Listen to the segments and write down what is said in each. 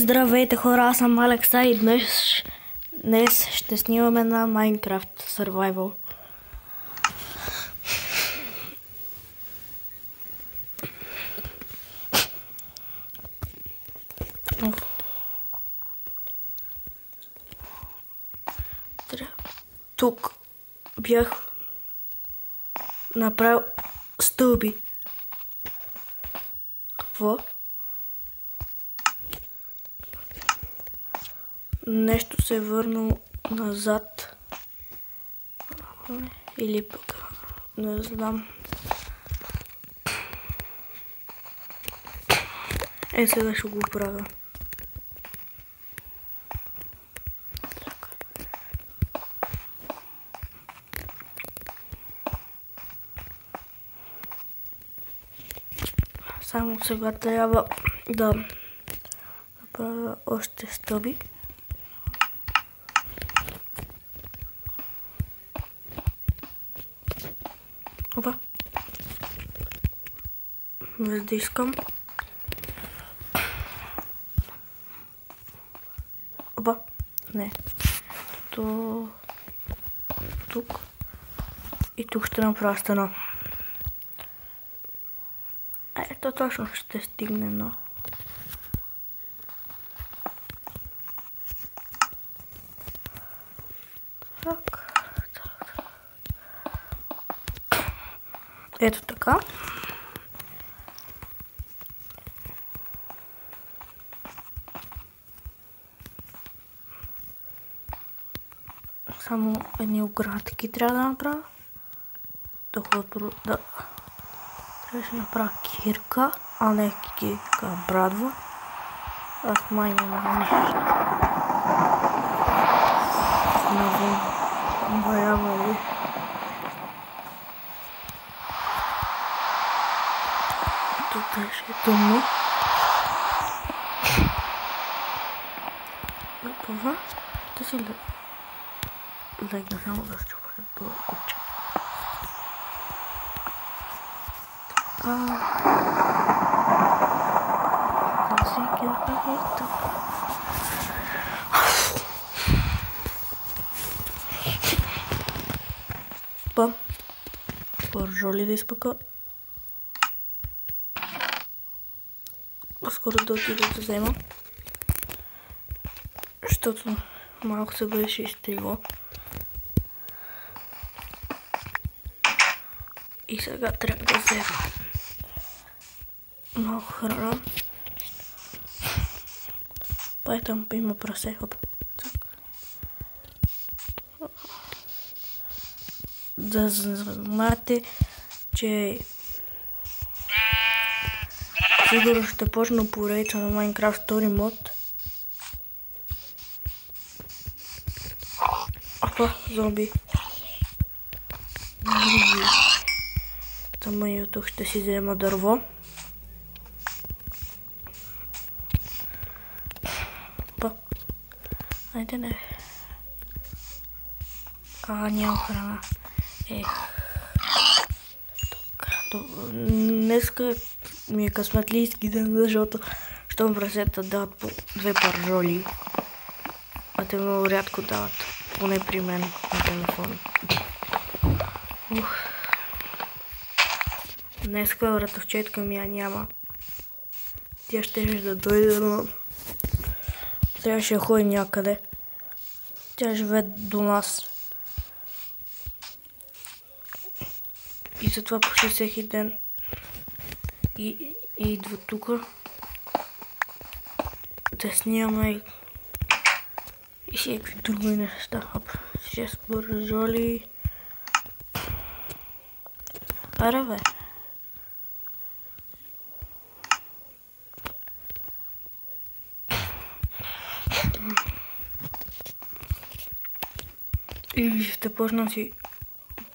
Здравейте хора, аз съм Алекса и днес ще снимаме на Minecraft Survival. Тук бях направил стълби. Какво? Нещо се е върнало назад. Или пък не знам. Сега ще го правя. Само сега трябва да направя още стълби. Опа. Без да искам. Опа. Не. Тук. И тук ще направя стена. Ето точно ще стигне, но... Так. Ето така. Само едни оградки трябва да направя. Да. Трябваше да направя кирка, а не кирка брадва. Аз май няма нещо. Навън ли? Тук ще е тъмно. Това да си легна само да се чупа това купче. Тази кирка е тук. Пържоли да изпъка. Скоро да отида да взема. Защото малко се беше изтригло. И сега трябва да взема много храна. Там има прасе. Да знаете, че сигурно ще почна поредица на Minecraft Story Mode. Опа, зомби. Тама и от тук ще си взема дърво. Опа. Айде не. Няма храна. Днеска ми е късметлийски ден, защото щом прасета дават по 2 пържоли. А те много рядко дават, поне при мен на телефона. Днеска вратовчетка ми я няма. Тя ще да дойде, но трябваше да ходи някъде. Тя живее до нас. И затова почти всеки ден и идва тук да снимаме и всеки други неща. 6 пържоли. Аре бе. И ще почна си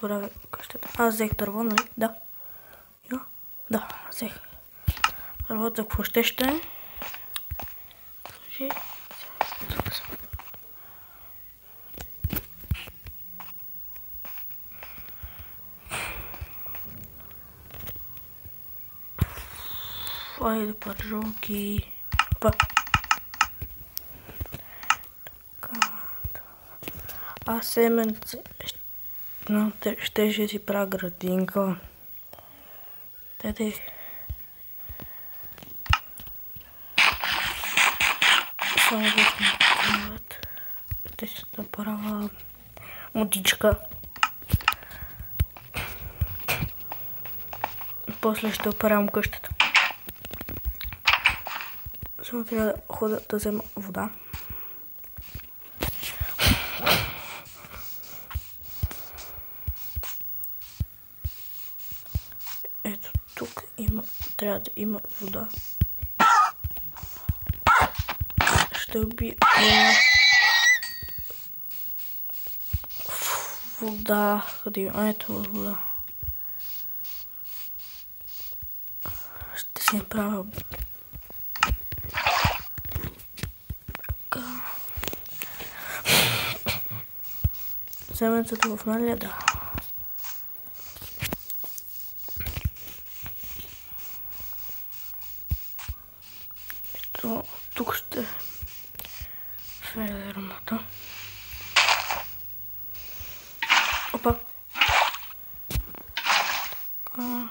правя къщата. Аз взех дърво, нали? Да. Да, взех. Дървото какво ще е? Айде пържолки. Па. Аз семенце ще си правя градинка. Теде. Само да снимат. Ще си направя мутичка. После ще оправям къщата. Само трябва да хода да взема вода. Ето тук трябва да има вода. Ще убия вода. Къде има? Ето вода. Ще си направя така. Семенцето в мен ли? Да. Ето, тук ще фермата. Опа. Така.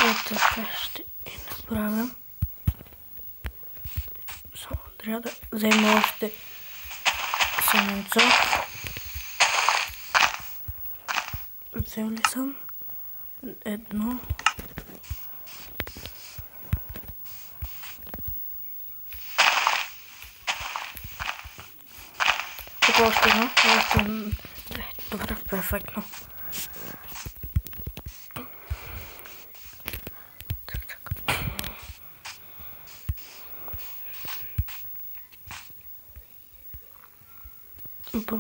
Ето така ще и направим. Само трябва да взема още семенца. Взел ли съм? Едно. Тук още едно. Добре, перфектно. Опа.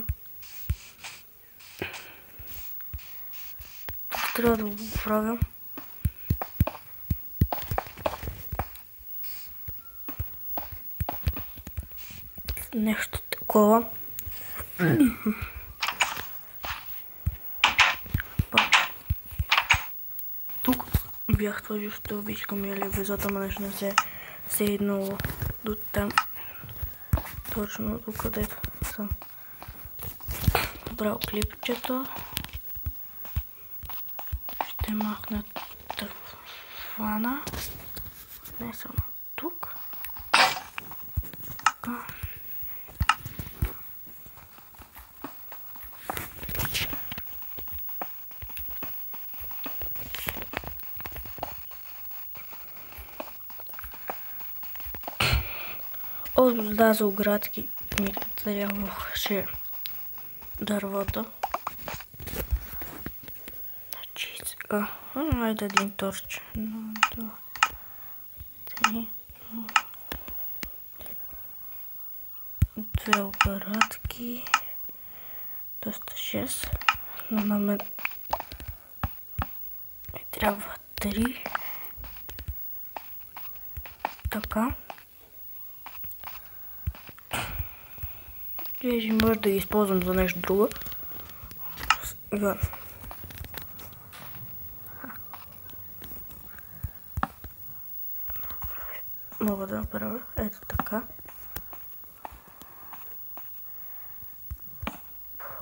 Трябва да го правя. Нещо такова. Тук бях сложил стълбичка ми или везата, ама нещо не се седнало до там. Точно до където съм брал клипчето. Ще махна тавана. Не само тук. Да, за оградки ми трябваше дървата. Значи сега, айде един торч. Едно, два, три, две оградки. Доста 6. Но на мен ми трябва 3. Така. Ще може да ги използвам за нещо друго. Мога да направя ето така.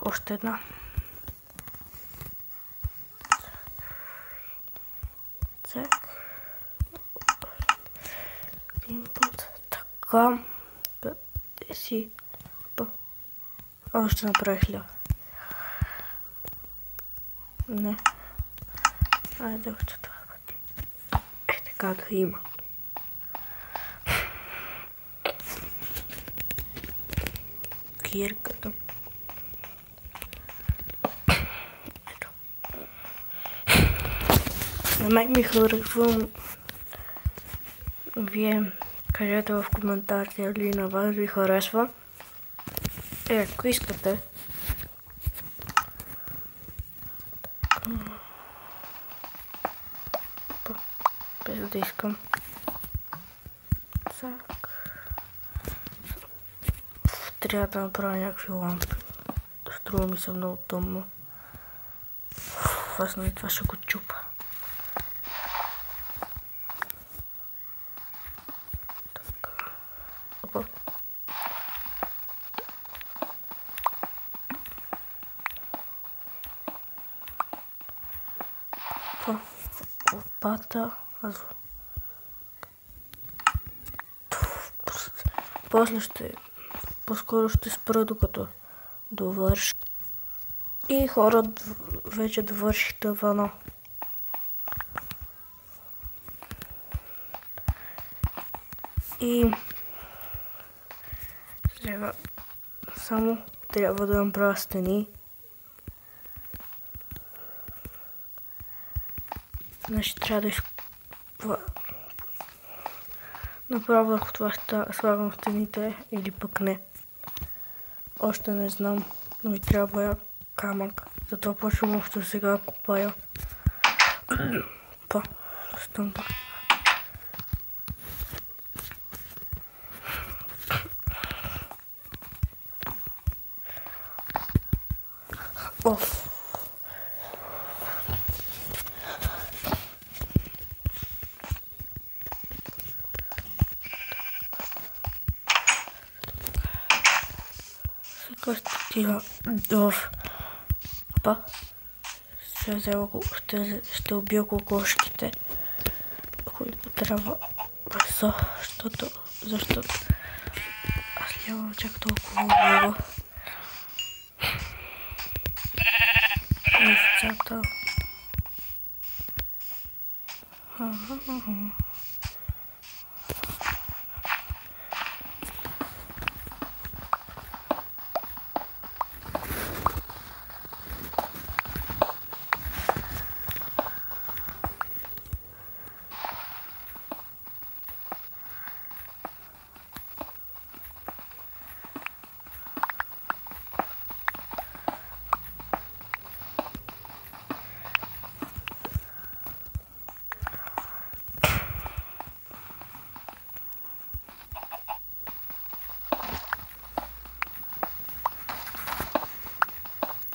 Още една. Цак. Един път. Така. Къде си? Още направих ли? Не. Айде още това пъти. Е така да има. Кирката. Ето. На мен ми харесва. Вие кажете в коментарите дали на вас ви харесва. Ако искате. Без да искам. Так. Трябва да направя някакви лампи. Струва ми се много тъмно. Фасна и това ще го чупа. Така. Опа. Лопата. После по-скоро ще спра, докато довърши. И хора вече довърших тавана. И сега само трябва да направя стени. Значи трябва да направя върху това слагам стените или пък не. Още не знам, но ми трябва камък. Затова почвам още сега копая. Па, стъмба. Оф. Сега ще стига в... Опа. Ще убия кокошките, които трябва месо, защото аз нямам чак толкова много. Овцата.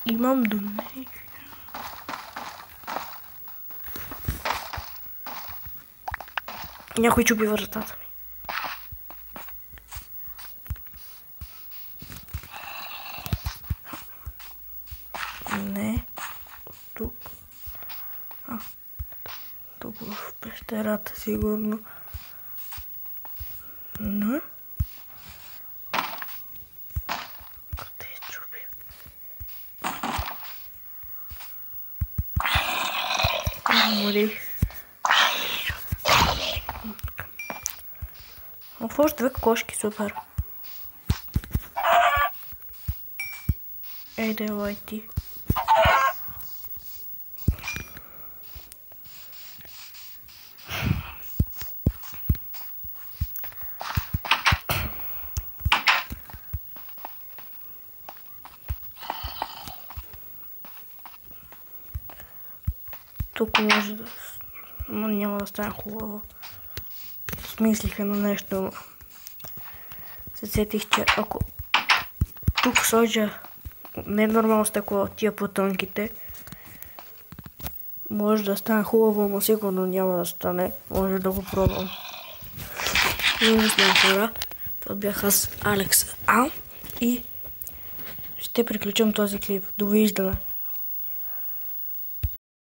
Имам думи. Някой чупи вратата ми. Не. Тук. Тук в пещерата сигурно. Не. Мори. Още две кокошки, супер. Ей, давай ти. Тук може да... Но няма да стане хубаво. Смислиха на нещо. Се сетих, че ако тук сложа не нормално стъкло, тия по-тънките, може да стане хубаво, но сигурно няма да стане. Може да го пробвам. Не знам хора. Това бях аз, Алекс А. И ще приключим този клип. Довиждане.